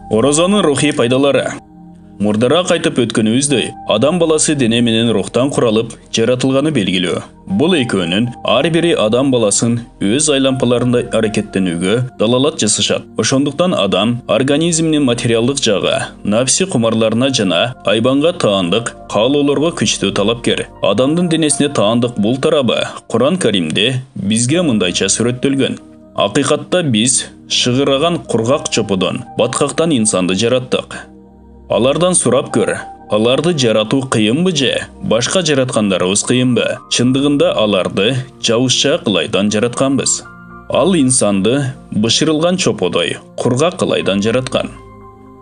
Оразаның рухи пайдалары. Мурдараак айтып өткөнүбүздөй, адам баласы дене менен рухтан куралып жаратылганы белгилүү. Бул экөөнүн ар бири адам баласын өз айлампаларында аракеттенүүгө далалат жасашат. Ошондуктан адам организмдин материалдык жагы, нафси кумарларына жана айбанга таандык каалоолорго күчтүү талапкер. Адамдын денесине таандык бул тарабы Куран Каримде бизге мындайча сүрөттөлгөн. Акыйкатта биз шыгыраган кургак чоподон, баткактан инсанды жараттык. Алардан сурап көр, аларды жаратуу кыйынбы же, башка жараткандарыбыз кыйынбы? Чындыгында аларды жабышча кылайдан жаратканбыз. Ал инсанды бышырылган чоподой, кургак кылайдан жараткан.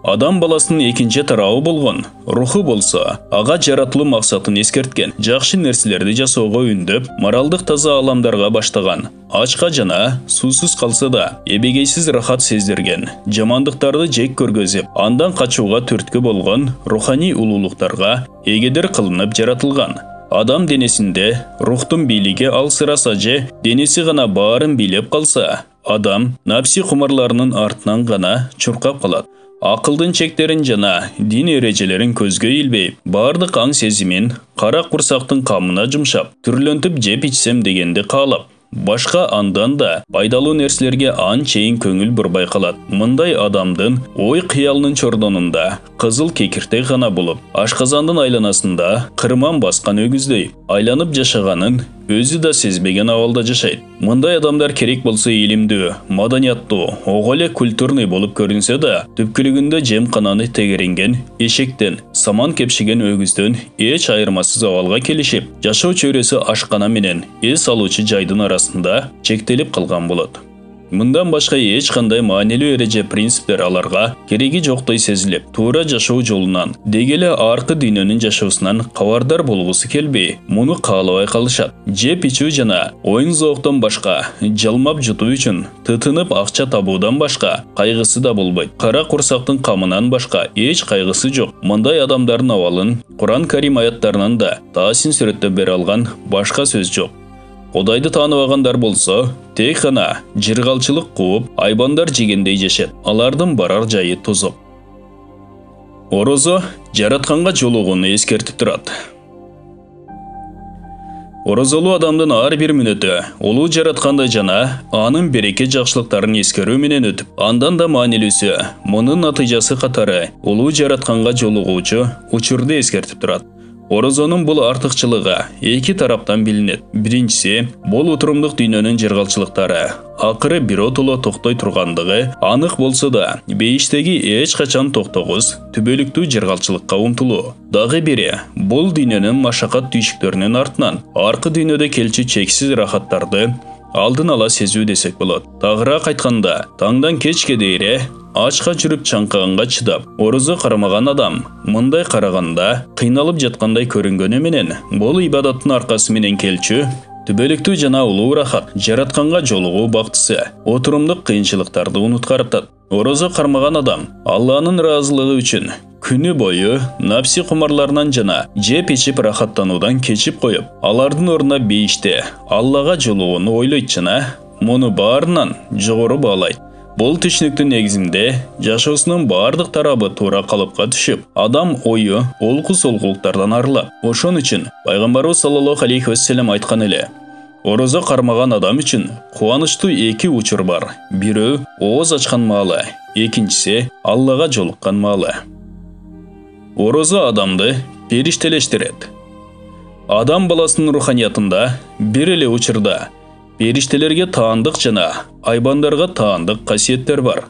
Адам баласынын экинчи тарабы болгон руху болсо, ага жаратылуу максатын эскерткен, жакшы нерселерди жасоого үндөп, моралдык таза аламдарга баштаган. Ачка жана суусуз калса да, эбегейсиз рахат сездирген, жамандыктарды жек көргөзүп, андан качууга түрткү болгон руханий улуулуктарга эгедер кылынып жаратылган. Адам денесинде рухтун бийлиги алсыраса же, денеси гана баарын бийлеп калса, адам нафси кумарларынын артынан гана чуркап калат. Акылдын чектерин жана дин эрежелерин көзгө илбей, бардык аң сезимин кара курсактын камына жумшап, түрлөнтүп жеп ичсем дегенди каалап, башка андан да пайдалуу нерселерге анчейин көңүл бурбай калат. Мындай адамдын ой кыялынын чордонунда кызыл кекиртек гана болуп, ашказандын айланасында кырман баскан өгүздөй айланып жашаганын өзү да сезбеген абалда жашайт. Мындай адамдар керек болсо илимдүү, маданияттуу, ого эле культурный болуп көрүнсө да, түпкүлүгүндө жем кананы тегеренген эшектен, саман кепшиген өгүздөн эч айырмасыз абалга келишип, жашоо чөйрөсү ашкана менен эс алуучу жайдын арасында чектелип калган болот. Мындан башка эч кандай маанилүү эреже принциптер аларга кереги жоктой сезилип, туура жашоо жолунан, дегеле аркы дүйнөнүн жашоосунан кабардар болгусу келбей, муну каалабай калышат. Жеп ичүү жана оюн зооктон башка, жалмап жутуу үчүн тытынып акча табуудан башка кайгысы да болбойт. Кара курсактын камынан башка эч кайгысы жок. Мындай адамдардын абалын Куран Карим аяттарынан да таасын сүрөттөп бере алган башка сөз жок. Кудайды тааныбагандар болсо, тек гана жыргалчылык кууп, айбандар жегендей жашат. Алардын барар жайы тозок. Орозо жаратканга жолугууну эскертип турат. Орозолуу адамдын ар бир мүнөтү улуу жаратканды жана анын береке жакшылыктарын эскерүү менен өтүп, андан да маанилүүсү мунун натыйжасы катары улуу жаратканга жолугуучу учурду эскертип турат. Орозонун бул артыкчылыгы эки тараптан билинет. Биринчиси, бул утурумдук дүйнөнүн жыргалчылыктары акыры биротоло токтой тургандыгы анык болсо да, бейиштеги эч качан токтогус түбөлүктүү жыргалчылыкка умтулуу. Дагы бири, бул дүйнөнүн машакат түйшүктөрүнүн артынан аркы дүйнөдө келчү чексиз рахаттарды алдын ала сезүү десек болот. Тагыраак айтканда, таңдан кечке дейре ачка жүрүп чаңкаганга чыдап, орозо кармаган адам мындай караганда кыйналып жаткандай көрүнгөнү менен, бул ибадаттын аркасы менен келчү түбөлүктүү жана улуу рахат, жаратканга жолугуу бактысы, отурумдук кыйынчылыктарды унуткарып. Орозо кармаган адам Алланын ыраазылыгы үчүн күнү бою нафси кумарларынан жана жеп ичип рахаттануудан кечип коюп, алардын ордуна бейиште Аллага жолугууну ойлойт жана муну баарынан жогору баалайт. Бул түшүнүктүн негизинде жашоосунун бардык тарабы туура калыпка түшүп, адам ою олку-солкулуктардан арылат. Ошон үчүн пайгамбарыбыз саллаллаху алейхи вассалам айткан эле: орозо кармаган адам үчүн кубанычтуу эки учур бар. Бирөө ооз ачкан маалы, экинчиси Аллага жолуккан маалы. Орозо адамды периштелештирет. Адам баласынын руханиятында бир эле учурда периштелерге таандык жана айбандарга таандык касиеттер бар.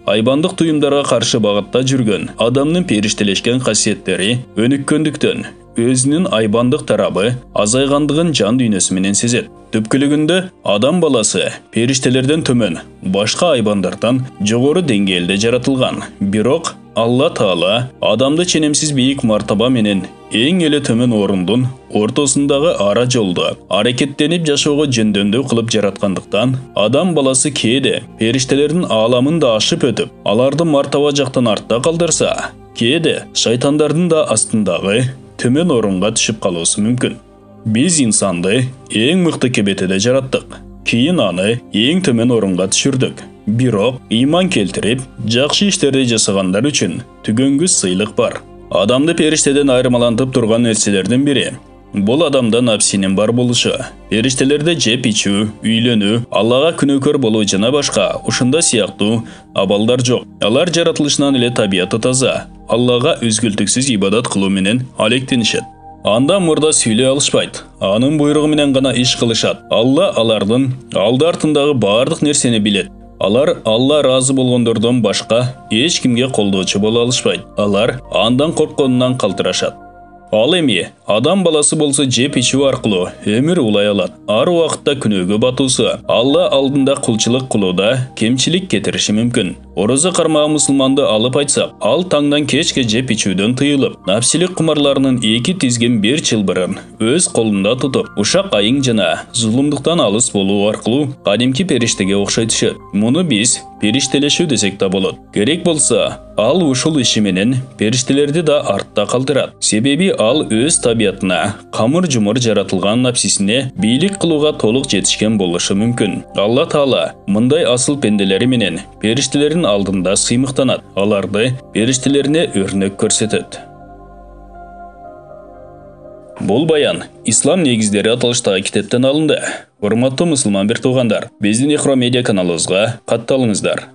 Айбандык туюмдарга каршы багытта жүргөн адамдын периштелешкен касиеттери өнүккөндүктөн өзүнүн айбандык тарабы азайгандыгын жан дүйнөсү менен сезет. Түпкүлүгүндө адам баласы периштелерден төмөн, башка айбандардан жогору деңгээлде жаратылган. Бирок Алла Таала адамды ченемсиз бийик мартаба менен эң эле төмөн орундун ортосундагы ара жолдо аракеттенип жашоого жөндөмдүү кылып жараткандыктан, адам баласы кээде периштелердин ааламын да ашып өтүп, аларды мартаба жактан артта калдырса, кээде шайтандардын да астындагы төмөн орунга түшүп калуусу мүмкүн. Биз инсанды эң мыкты кебетеде жараттык. Кийин аны эң төмөн орунга түшүрдүк. Бирок ыйман келтирип, жакшы иштерди жасагандар үчүн түгөнгүс сыйлык бар. Адамды периштеден айырмалантып турган нерселердин бири бул адамда напсинин бар болушу. Периштелерде жеп ичүү, үйлөнүү, Аллага күнөөкөр болуу жана башка ушунда сыяктуу абалдар жок. Алар жаратылышынан эле табияты таза, Аллага үзгүлтүксүз ибадат кылуу менен алектенишет. Анда мурда сүйлөй алышпайт, анын буйругу менен гана иш кылышат. Алла алардын алды артындагы бардык нерсени билет. Алар Алла разы болгондордон башка эч кимге колдоочу боло алышпайт. Алар андан коркконунан калтырашат. Ал эми адам баласы болсо жеп ичүү аркылуу өмүр улай алат. Ар убакытта күнөөгө батуусу, Алла алдында кулчулук кылууда кемчилик кетириши мүмкүн. Орозо кармаган мусулманды алып айтсак, ал таңдан кечке жеп ичүүдөн тыйылып, напсилик кумарларынын эки тизген бир чылбырын өз колунда тутуп, ушак айың жана зулумдуктан алыс болуу аркылуу кадимки периштеге окшойтушат. Муну биз периштелешүү десек да болот. Керек болсо, ал ушул иши менен периштелерди да артта калтырат. Себеби ал өз табиятына, камыр-жумур жаратылган напсисине бийлик кылууга толук жетишкен болушу мүмкүн. Алла Таала мындай асыл пенделери менен периштелердин алдында сыймыктанат. Аларды периштелерине өрнөк көрсөтөт. Бул баян Ислам негиздери аталыштагы китептен алынды. Урматтуу мусулман бир туугандар, биздин Ихро медиа каналыбызга катталыңыздар.